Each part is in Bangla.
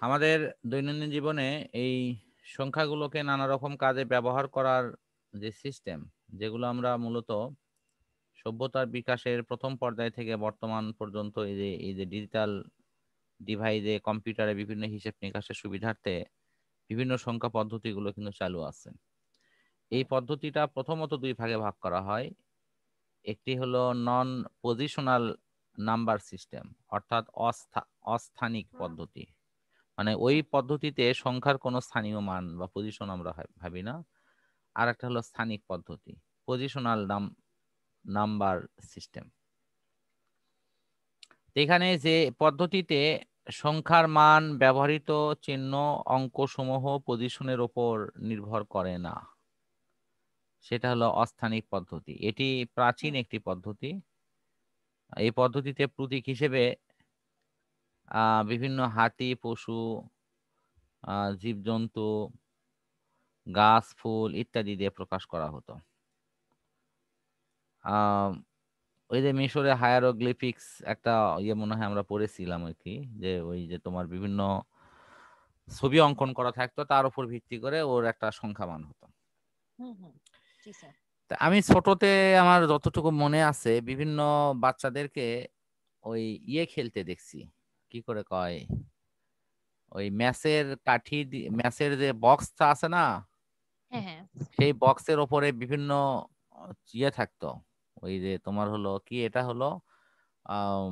আমাদের দৈনন্দিন জীবনে এই সংখ্যাগুলোকে নানা রকম কাজে ব্যবহার করার যে সিস্টেম, যেগুলো আমরা মূলত সভ্যতার বিকাশের প্রথম পর্যায় থেকে বর্তমান পর্যন্ত এই যে ডিজিটাল ডিভাইসে কম্পিউটারে বিভিন্ন হিসেব নিকাশের সুবিধার্থে বিভিন্ন সংখ্যা পদ্ধতিগুলো কিন্তু চালু আছে। এই পদ্ধতিটা প্রথমত দুই ভাগে ভাগ করা হয়। একটি হলো নন পজিশনাল নাম্বার সিস্টেম, অর্থাৎ অস্থানিক পদ্ধতি। মানে ওই পদ্ধতিতে সংখ্যার কোনো স্থানীয় মান বা পজিশন আমরা ভাবি না। আর একটা হলো স্থানিক পদ্ধতি, পজিশনাল নাম্বার সিস্টেম। এখানে যে পদ্ধতিতে সংখ্যার মান ব্যবহৃত চিহ্ন অঙ্কসমূহ পজিশনের উপর নির্ভর করে না, সেটা হলো অস্থানিক পদ্ধতি। এটি প্রাচীন একটি পদ্ধতি। এই পদ্ধতিতে প্রতীক হিসেবে বিভিন্ন হাতি, পশু, জীবজন্তু, গাছ, ফুল ইত্যাদি দিয়ে প্রকাশ করা হতো। আহ ওই যে মিশরে হায়ারোগ্লিফিক্স একটা মনে হয় আমরা পড়েছিলাম আর কি, যে ওই যে তোমার বিভিন্ন ছবি অঙ্কন করা থাকতো, তার উপর ভিত্তি করে ওর একটা সংখ্যা মান হতো। হুম হুম, জি স্যার। তা আমি ছোটতে আমার যতটুকু মনে আছে বিভিন্ন বাচ্চাদেরকে ওই খেলতে দেখছি, কি করে কয়, ওই ম্যাচের কাঠি ম্যাচের যে বক্সটা আছে না, হ্যাঁ হ্যাঁ। সেই বক্সের ওপরে বিভিন্ন থাকতো। ওই যে তোমার হলো কি, এটা হলো আহ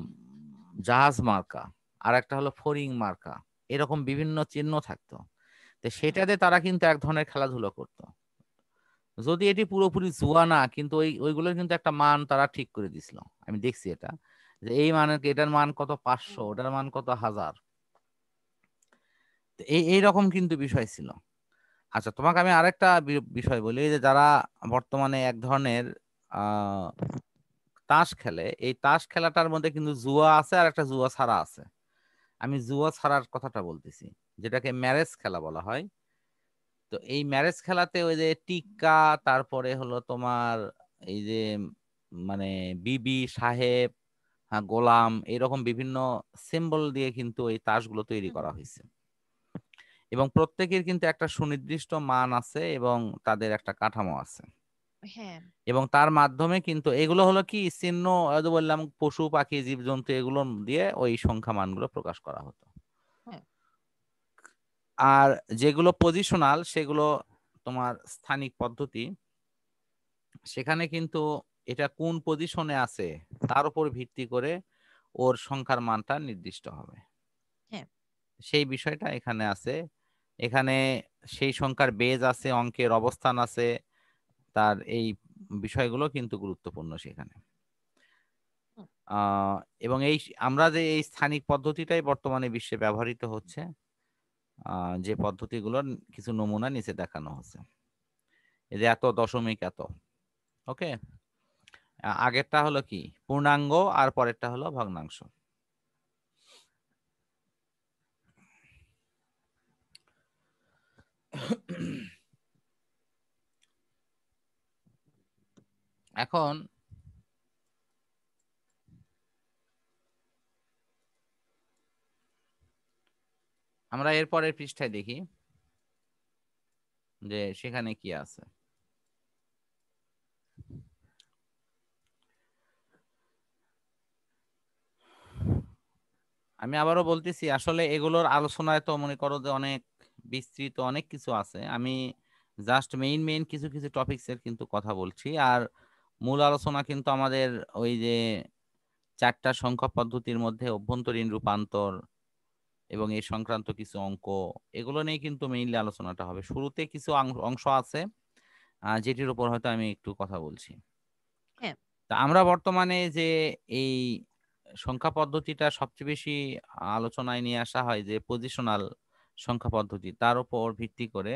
জাহাজ মার্কা, আর একটা হলো ফড়িং মার্কা, এরকম বিভিন্ন চিহ্ন থাকতো। তো সেটাতে তারা কিন্তু এক ধরনের খেলাধুলো করতো। যদি এটি পুরোপুরি জুয়া না, কিন্তু ওইগুলোর কিন্তু একটা মান তারা ঠিক করে দিছিল। আমি দেখছি এটা, যে এই মানের এটার মান কত 500, ওটার মান কত 1000। এইরকম কিন্তু বিষয় ছিল। আচ্ছা, তোমাকে আমি আরেকটা বিষয় বলি, যে যারা বর্তমানে এক ধরনের আহ তাস খেলে, এই তাস খেলাটার মধ্যে কিন্তু জুয়া আছে আর একটা জুয়া ছাড়া আছে। আমি জুয়া ছাড়ার কথাটা বলতেছি, যেটাকে ম্যারেজ খেলা বলা হয়। তো এই ম্যারেজ খেলাতে ওই যে টিক্কা, তারপরে হলো তোমার এই যে মানে বিবি সাহেব, হ্যাঁ গোলাম, এরকম বিভিন্ন সিম্বল দিয়ে কিন্তু এই তাসগুলো তৈরি করা হয়েছে। এবং প্রত্যেকের কিন্তু একটা সুনির্দিষ্ট মান আছে এবং তাদের একটা কাঠামো আছে। হ্যাঁ। এবং তার মাধ্যমে কিন্তু এগুলো হলো কি চিহ্ন, ওই যে বললাম পশু পাখি জীবজন্তু, এগুলো দিয়ে ওই সংখ্যা মানগুলো প্রকাশ করা হতো। হ্যাঁ। আর যেগুলো পজিশনাল সেগুলো তোমার স্থানিক পদ্ধতি, সেখানে কিন্তু এটা কোন পজিশনে আছে তার উপর ভিত্তি করে ওর সংখ্যার মানটা নির্দিষ্ট হবে। হ্যাঁ। সেই বিষয়টা এখানে আছে। এখানে সেই সংখ্যার বেজ আছে, অঙ্কের অবস্থান আছে, তার এই বিষয়গুলো কিন্তু গুরুত্বপূর্ণ সেখানে। হুম, আহ এবং আমরা যে এই স্থানিক পদ্ধতিটাই বর্তমানে বিশ্বে ব্যবহৃত হচ্ছে। যে পদ্ধতিগুলোর কিছু নমুনা নিচে দেখানো হচ্ছে, এই যে এত দশমিক এত, ওকে। আগেরটা হলো কি পূর্ণাঙ্গ, আর পরেরটা হলো ভগ্নাংশ। এখন আমরা এরপরের পৃষ্ঠায় দেখি যে সেখানে কি আছে। আমি আবারও বলতেছি, আসলে এগুলোর আলোচনায় তো মনে করো যে অনেক বিস্তৃত অনেক কিছু আছে। আমি জাস্ট মেইন মেইন কিছু কিছু টপিকস এর কিন্তু কথা বলছি। আর মূল আলোচনা কিন্তু আমাদের ওই যে চারটা সংখ্যা পদ্ধতির মধ্যে অভ্যন্তরীণ রূপান্তর এবং এই সংক্রান্ত কিছু অঙ্ক, এগুলো নিয়ে কিন্তু মেইনলি আলোচনাটা হবে। শুরুতে কিছু অংশ আছে যেটির উপর হয়তো আমি একটু কথা বলছি। হ্যাঁ। তা আমরা বর্তমানে যে এই সংখ্যা পদ্ধতিটা সবচেয়ে বেশি আলোচনায় নিয়ে আসা হয়, যে পজিশনাল সংখ্যা পদ্ধতি, তার উপর ভিত্তি করে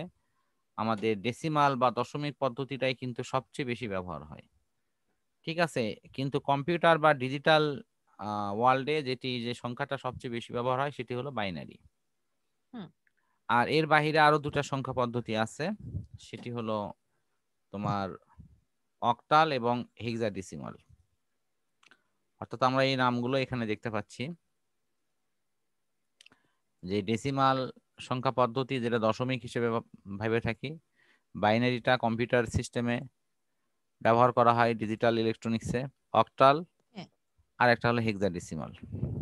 আমাদের ডেসিমাল বা দশমিক পদ্ধতিটাই কিন্তু সবচেয়ে বেশি ব্যবহার হয়। ঠিক আছে, কিন্তু কম্পিউটার বা ডিজিটাল ওয়ার্ল্ডে যে সংখ্যাটা সবচেয়ে বেশি ব্যবহার হয় সেটি হলো বাইনারি। হুম। আর এর বাহিরে আরো দুটা সংখ্যা পদ্ধতি আছে, সেটি হলো তোমার অক্টাল এবং হেক্সাডেসিমাল। অর্থাৎ আমরা এই নামগুলো এখানে দেখতে পাচ্ছি। যে ডেসিমাল সংখ্যা পদ্ধতি যেটা দশমিক হিসেবে ভেবে থাকি, বাইনারিটা কম্পিউটার সিস্টেমে ব্যবহার করা হয় ডিজিটাল ইলেকট্রনিক্সে, অক্টাল, হ্যাঁ আর একটা হলো হেক্সাডেসিমাল।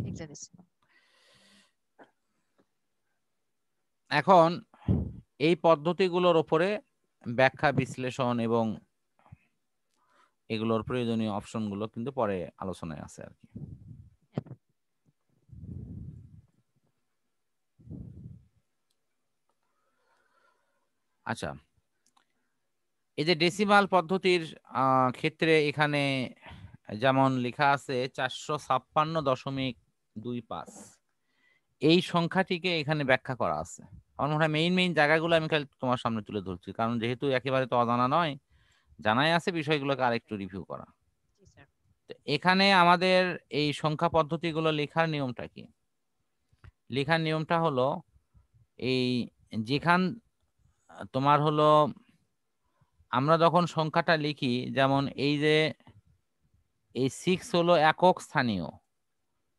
হেক্সাডেসিমাল। এখন এই পদ্ধতিগুলোর উপরে ব্যাখ্যা বিশ্লেষণ এবং এগুলোর প্রয়োজনীয় অপশনগুলো কিন্তু পরে আলোচনায় আছে আর কি। আচ্ছা, এই যে ডেসিমাল পদ্ধতির ক্ষেত্রে এখানে যেমন লেখা আছে 456.25, এই সংখ্যাটিকে এখানে ব্যাখ্যা করা আছে। আমার মনে হয় মেইন জায়গাগুলো আমি খালি তোমার সামনে তুলে ধরছি, কারণ যেহেতু একেবারে তো অজানা নয়, জানাই আছে, বিষয়গুলোকে আরেকটু রিভিউ করা। জি স্যার। তো এখানে আমাদের এই সংখ্যা পদ্ধতিগুলো লেখার নিয়মটা কি? লেখার নিয়মটা হলো এই যেখান তোমার হলো আমরা যখন সংখ্যাটা লিখি, যেমন এই যে এই 6 হলো একক স্থানীয়,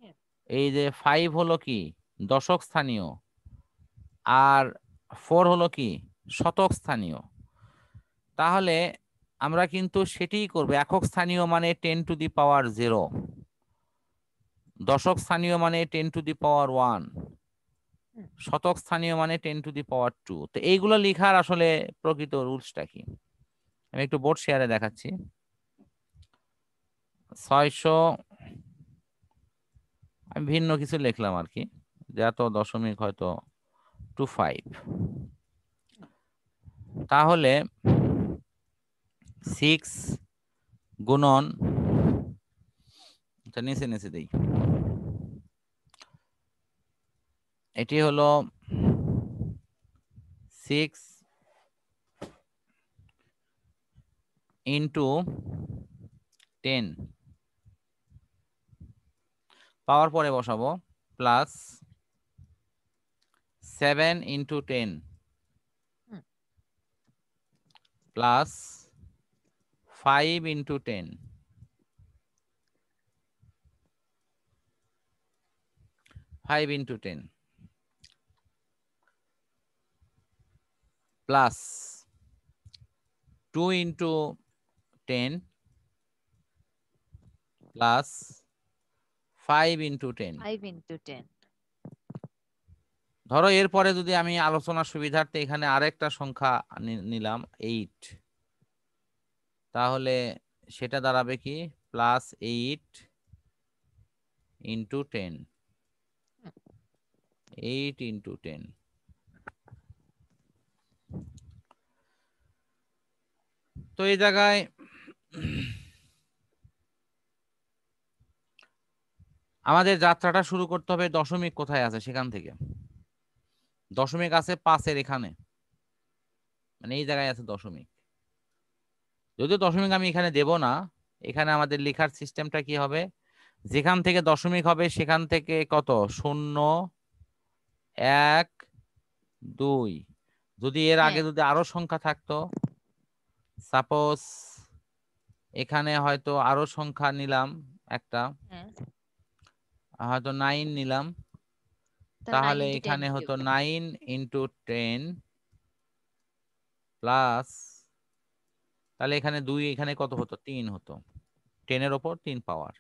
হ্যাঁ এই যে 5 হলো কি দশক স্থানীয়, আর 4 হলো কি শতক স্থানীয়। তাহলে আমরা কিন্তু সেটিই করব। একক স্থানীয় মানে 10⁻0, দশক স্থানীয় মানে 10⁻1, হুম, শতক স্থানীয় মানে 10⁻2। তো এইগুলো লেখার আসলে প্রকৃত রুলসটা কি আমি একটু বোর্ড শেয়ারে দেখাচ্ছি। 600, আমি ভিন্ন কিছু লিখলাম আর কি, যে এত দশমিক হয়তো 25। তাহলে 6 গুণন, নিচে নিচে দেই, এটি হলো 6 ইন্টু 10, পাওয়ার পরে বসাবো, প্লাস 7 ইন্টু 10, হুম, plus 5 into 10, 5 into 10, plus 2 into 10, plus 5 into 10। 5 × 10। ধরো এরপরে যদি আমি আলোচনার সুবিধার্থে এখানে আরেকটা সংখ্যা নিলাম 8, তাহলে সেটা দাঁড়াবে কি প্লাস 8 ইন্টু 10, 8 ইন্টু 10। তো এই জায়গায় আমাদের যাত্রাটা শুরু করতে হবে দশমিক কোথায় আছে সেখান থেকে। দশমিক আছে 5-এর এখানে, মানে এই জায়গায় আছে দশমিক। যদিও দশমিক আমি এখানে দেব না, এখানে আমাদের লেখার সিস্টেমটা কি হবে, যেখান থেকে দশমিক হবে সেখান থেকে কত 0, 1, 2, যদি এর আগে হ্যাঁ যদি আরো সংখ্যা থাকতো, সাপোজ এখানে হয়তো আরো সংখ্যা নিলাম একটা, হ্যাঁ, হয়তো 9 নিলাম, তাহলে তাহলে 9 × 10 এখানে কিউব। হতো 9 ইন্টু 10 প্লাস, তাহলে এখানে 2, এখানে কত হতো 3 হতো, 10-এর ওপর 3 পাওয়ার।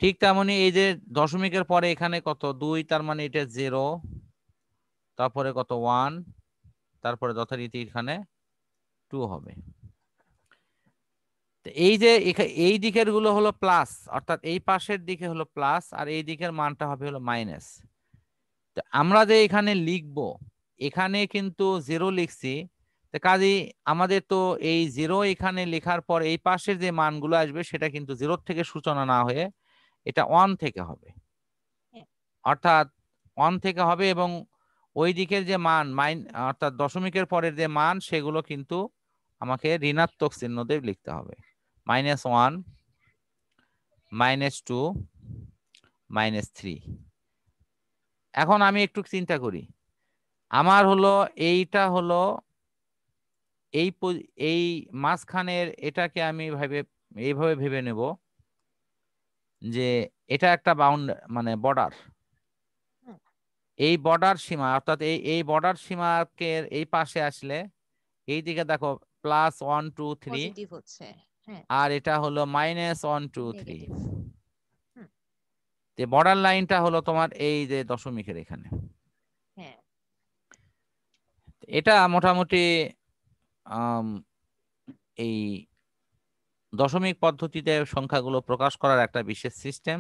ঠিক তেমনি এই যে দশমিকের পরে এখানে কত 2, তার মানে এটা 0, তারপরে কত 1, তারপরে যথারীতি এখানে 2 হবে। তো এই যে এই দিকের গুলো হলো প্লাস, অর্থাৎ এই পাশের দিকে হলো প্লাস, আর এই দিকের মানটা হবে হলো মাইনাস। তো আমরা যে এখানে লিখবো, এখানে কিন্তু 0 লিখছি, তো কাজেই আমাদের তো এই 0 এখানে লেখার পর এই পাশের যে মানগুলো আসবে সেটা কিন্তু 0 থেকে সূচনা না হয়ে এটা 1 থেকে হবে, হ্যাঁ অর্থাৎ 1 থেকে হবে। এবং ওই দিকের যে মান অর্থাৎ দশমিকের পরের যে মান সেগুলো কিন্তু আমাকে ঋণাত্মক চিহ্ন দিয়ে লিখতে হবে, -1, -2, -3। এখন আমি একটু চিন্তা করি, আমার হলো এইটা হলো এই এই মাঝখানের এটাকে আমি এইভাবে ভেবে নেব যে এটা একটা বাউন্ড মানে বর্ডার, হুম, এই বর্ডার সীমা অর্থাৎ এই বর্ডার সীমাকে এই পাশে আসলে এই দিকে দেখো +1 2 3 পজিটিভ হচ্ছে, হ্যাঁ, আর এটা হলো -1 2 3। নেগেটিভ। হুম, যে বর্ডার লাইনটা হলো তোমার এই যে দশমিকের এখানে। হ্যাঁ, এটা মোটামুটি আম, এই দশমিক পদ্ধতিতে সংখ্যাগুলো প্রকাশ করার একটা বিশেষ সিস্টেম,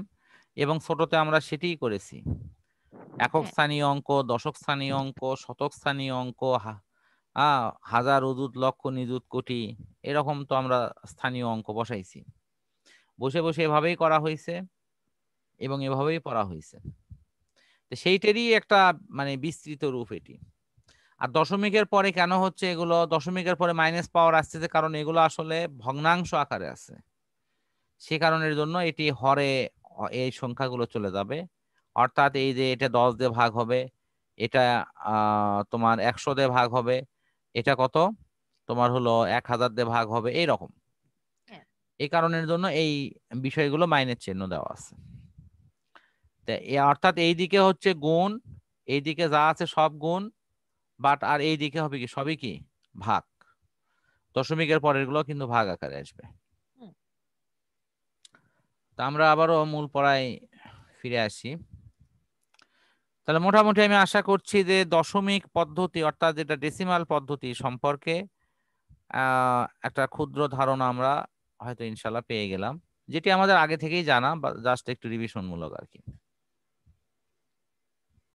এবং ছোটতে আমরা সেটিই করেছি। একক হ্যাঁ, স্থানীয় অঙ্ক, দশক স্থানীয় অঙ্ক, শতক স্থানীয় অঙ্ক, হাজার, অযুত, লক্ষ, নিযুত, কোটি, এরকম তো আমরা স্থানীয় অঙ্ক বসাইছি। বসে বসে এভাবেই করা হয়েছে এবং এভাবেই পড়া হয়েছে। তো সেইটারই একটা মানে বিস্তৃত রূপ এটি। আর দশমিকের পরে কেন হচ্ছে এগুলো, দশমিকের পরে মাইনাস পাওয়ার আসছে কারণ এগুলো আসলে ভগ্নাংশ আকারে আছে, সে কারণের জন্য এটি হরে এই সংখ্যাগুলো চলে যাবে। অর্থাৎ এই যে এটা 10 দিয়ে ভাগ হবে, এটা তোমার 100 দিয়ে ভাগ হবে, এটা কত তোমার হলো 1000 দিয়ে ভাগ হবে, এইরকম। হ্যাঁ, এই কারণের জন্য এই বিষয়গুলো মাইনের চিহ্ন দেওয়া আছে। তা অর্থাৎ এই দিকে হচ্ছে গুণ, এই দিকে যা আছে সব গুণ, বাট আর এই দিকে হবে কি সবই কি ভাগ। দশমিকের পরের গুলো কিন্তু ভাগ আকারে আসবে। হুম, তা আমরা আবারও মূল পড়ায় ফিরে আসি। তাহলে মোটামুটি আমি আশা করছি যে দশমিক পদ্ধতি অর্থাৎ যেটা ডেসিমাল পদ্ধতি সম্পর্কে একটা ক্ষুদ্র ধারণা আমরা হয়তো ইনশাল্লাহ পেয়ে গেলাম, যেটি আমাদের আগে থেকেই জানা, বা জাস্ট একটু রিভিশন মূলক আর কি।